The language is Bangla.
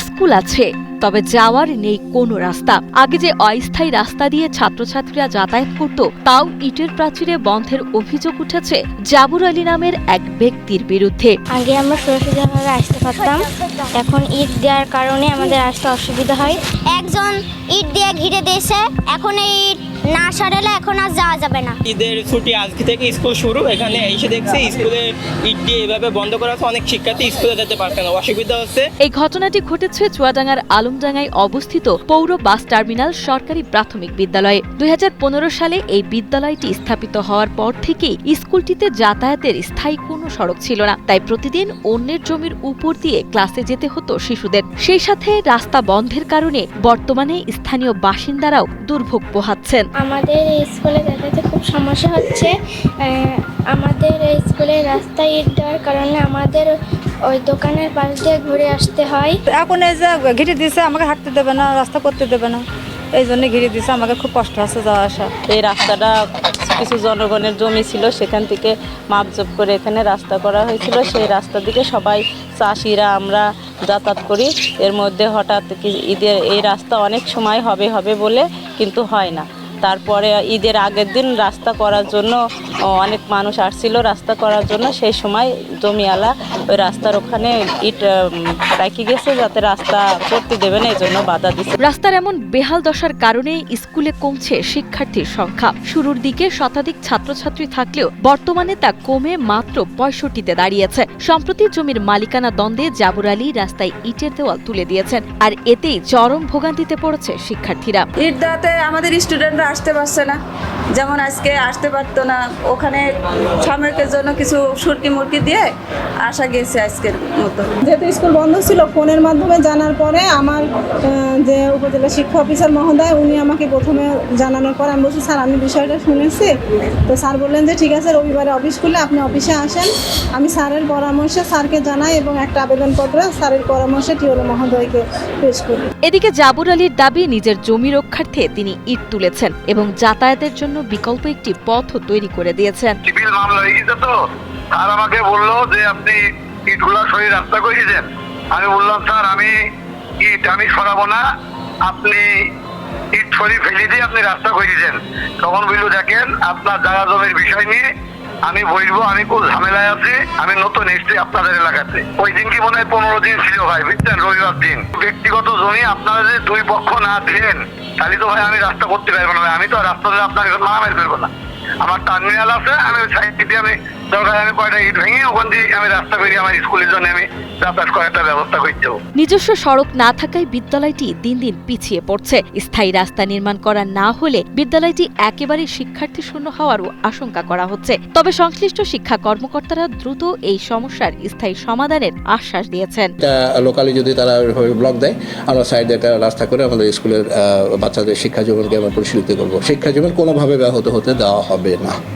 স্কুল আছে, তবে যাওয়ার নেই কোনো রাস্তা। আগে যে অস্থায়ী রাস্তা দিয়ে ছাত্রছাত্রীরা যাতায়াত করত, তাও ইটের প্রাচীরে বন্ধের অভিযোগ উঠেছে জাবুর আলী নামের এক ব্যক্তির বিরুদ্ধে। আগে আমরা সুরক্ষিতভাবে আসতে পারতাম, এখন ইট দেওয়ার কারণে আমাদের আসতে অসুবিধা হয়। একজন ইট দিয়ে ঘিরে দিয়েছে, এখন এই ইট না সরালে এখন আর যাওয়া যাবে না। ঈদের ছুটি আজকে থেকে স্কুল শুরু, এখানে এসে দেখছি স্কুলে ইট দিয়ে এভাবে বন্ধ করা আছে, অনেক শিক্ষার্থী স্কুলে যেতে পারছে না, অসুবিধা হচ্ছে। এই ঘটনাটি ঘটেছে চুয়াডাঙ্গার আলমডাঙ্গায় অবস্থিত পৌর বাস টার্মিনাল সরকারি প্রাথমিক বিদ্যালয়ে। 2015 সালে এই বিদ্যালয়টি স্থাপিত হওয়ার পর থেকেই স্কুলটিতে যাতায়াতের স্থায়ী কোনো সড়ক ছিল না, তাই প্রতিদিন অন্যের জমির উপর দিয়ে ক্লাসে যেতে হতো শিশুদের। সেই সাথে রাস্তা বন্ধের কারণে বর্তমানে স্থানীয় বাসিন্দারাও দুর্ভোগ পোহাচ্ছেন। আমাদের এই স্কুলে যাতায়াতে খুব সমস্যা হচ্ছে। আমাদের এই স্কুলে রাস্তায় ইট দেওয়ার কারণে আমাদের ওই দোকানের পাশ দিয়ে ঘুরে আসতে হয়। এখন এই যে ঘিরে দিয়েছে, আমাকে হাঁটতে দেবে না, রাস্তা করতে দেবে না, এই জন্য ঘিরে দিয়েছে। আমাকে খুব কষ্ট হচ্ছে যাওয়া আসা। এই রাস্তাটা কিছু জনগণের জমি ছিল, সেখান থেকে মাপজোপ করে এখানে রাস্তা করা হয়েছিল। সেই রাস্তা দিকে সবাই চাষিরা আমরা যাতায়াত করি। এর মধ্যে হঠাৎ ঈদের এই রাস্তা অনেক সময় হবে বলে কিন্তু হয় না। তারপরে ঈদের আগের দিন রাস্তা করার জন্য অনেক মানুষ আসছিল রাস্তা করার জন্য, সেই সময় জমিওয়ালা ওই রাস্তার ওখানে ইট রাখি গেছে যাতে রাস্তা করতে দেবে না, এই জন্য বাধা দিচ্ছে। রাস্তার এমন বেহাল দশার কারণে স্কুলে কমছে শিক্ষার্থীর সংখ্যা। শুরুর দিকে শতাধিক ছাত্রছাত্রী থাকলেও বর্তমানে তা কমে মাত্র 65-তে দাঁড়িয়েছে। সম্প্রতি জমির মালিকানা দ্বন্দ্বে জাবুর আলী রাস্তায় ইটের দেওয়াল তুলে দিয়েছেন, আর এতেই চরম ভোগান্তিতে পড়েছে শিক্ষার্থীরা। ইট দেওয়াতে আমাদের স্টুডেন্টরা আসতে পারছে না, যেমন আজকে আসতে পারতো না। ওখানে সাময়িকের জন্য কিছু সুরকি মুরকি দিয়ে আসা গেছে আজকের মতো। যেহেতু স্কুল বন্ধ ছিল, ফোনের মাধ্যমে জানার পরে আমার যে উপজেলা শিক্ষা অফিসার মহোদয়, উনি আমাকে প্রথমে জানানোর পর আমি বলছি, স্যার আমি বিষয়টা শুনেছি। তো স্যার বললেন যে ঠিক আছে, রবিবারে অফিস খুলে আপনি অফিসে আসেন। আমি স্যারের পরামর্শে স্যারকে জানাই এবং একটা আবেদনপত্র স্যারের পরামর্শে টিওলো মহোদয়কে পেশ করি। এদিকে জাবুর আলীর দাবি, নিজের জমি রক্ষার্থে তিনি ইট তুলেছেন এবং যাতায়াতের জন্য বিকল্প একটি পথও তৈরি করে দিয়েছেন। সিভিল মামলা হয়ে গেছে, তো আর আমাকে বললো যে আপনি ইটগুলা সরিয়ে রাস্তা করে দেন। আমি বললাম, স্যার আমি সরাবো না, আপনি ইট সরিয়ে ফেলে দিয়ে আপনি রাস্তা করে দেন। তখন বললো, দেখেন আপনার জায়গা জমির বিষয় নিয়ে আমি বলবো, আমি খুব ঝামেলায় আছি, আমি নতুন এসছি আপনাদের এলাকাতে। ওই দিন কি মনে হয় 15 দিন ছিল ভাই, বুঝছেন, রবিবার দিন। ব্যক্তিগত জমি আপনারা যে দুই পক্ষ না দেন, তাহলে তো ভাই আমি রাস্তা করতে পারবো না। আমি তো রাস্তাতে আপনার মারামারি করবো না। আমার টার্মিনাল আছে, আমি ওই সাইড দিয়ে আমি দরকার আমি কয়টা ইট ভেঙে ওখান দিয়ে আমি রাস্তা করি, আমার স্কুলের জন্য আমি যাতায়াত করার একটা ব্যবস্থা করে দেবো। নিজস্ব সড়ক না থাকায় বিদ্যালয়টি দিন দিন পিছিয়ে পড়ছে। স্থায়ী রাস্তা নির্মাণ করা না হলে বিদ্যালয়টি একেবারে শিক্ষার্থী শূন্য হওয়ারও আশঙ্কা করা হচ্ছে। তবে সংশ্লিষ্ট শিক্ষা কর্মকর্তারা দ্রুত এই সমস্যার স্থায়ী সমাধানের আশ্বাস দিয়েছেন। লোকালি যদি তারা ব্লক দেয়, আমরা সাইডে একটা রাস্তা করে আমাদের স্কুলের বাচ্চাদের শিক্ষা জীবনকে আমরা পরিচালিত করবো। শিক্ষা জীবন কোনোভাবে ব্যাহত হতে দেওয়া হবে না।